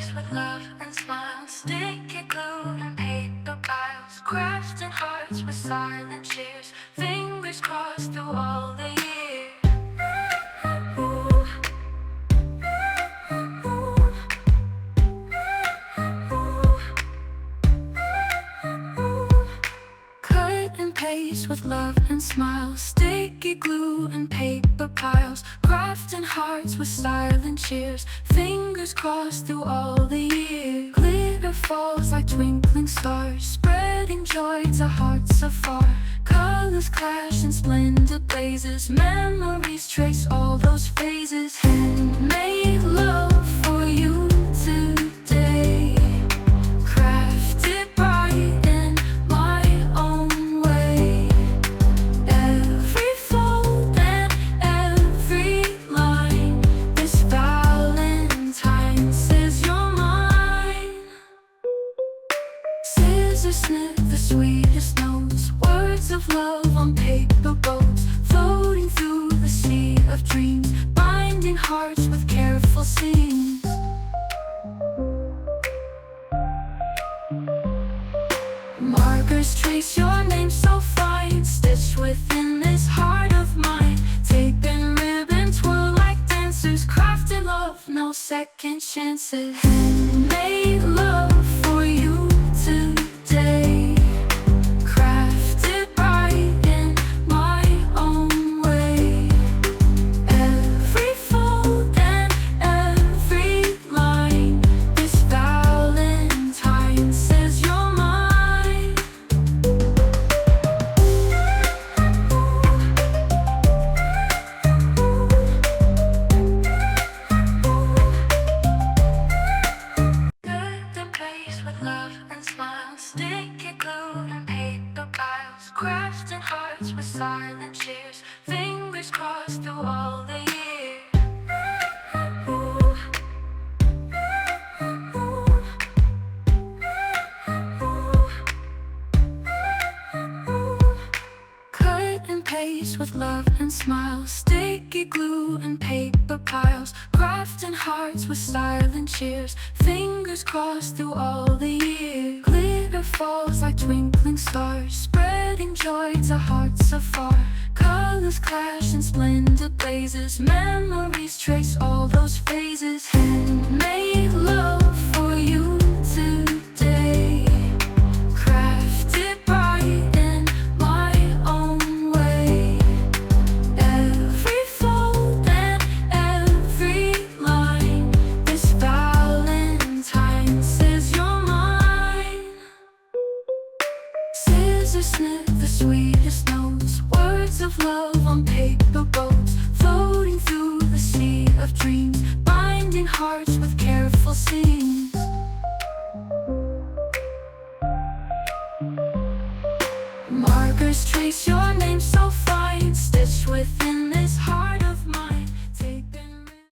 paste with love and smiles, sticky glue and paper piles, crafting hearts with silent cheers, fingers crossed through all the years. Ooh. Cut and paste with love and smiles, sticky glue and paper piles, crafting hearts with silent cheers, fingers crossed through all the years. Glitter falls like twinkling stars, spreading joy to hearts afar. Colors clash in splendid blazes, memories trace all those phases. Handmade love for you today, crafted bright in my own way. Every fold and every line, this Valentine says you're mine. Scissors snip the sweetest notes, words of love on paper boats, floating through the sea of dreams, binding hearts with careful seams. Markers trace your name so fine, stitched within this heart of mine. Tape and ribbon twirl like dancers, crafted love, no second chances. Handmade love for you today, crafted bright in my own way. Every fold and every line, this Valentine says you're mine. Good and paste with love and smiles, sticky glue and paper piles, crafting hearts with silent cheers, fingers crossed through all the years. Ooh. Cut and paste with love and smiles, sticky glue and paper piles, crafting hearts with silent cheers, fingers crossed through all the years. Glitter falls like twinkling stars, spreading joy to hearts afar. Colors clash in splendid blazes, memories trace all those phases. Handmade love for you today, crafted bright in my own way. Every fold and every line, this Valentine says you're mine. Scissors snip the sweetest notes, words of love on paper boats, floating through the sea of dreams, binding hearts with careful seams. Markers trace your name so fine, stitched within this heart of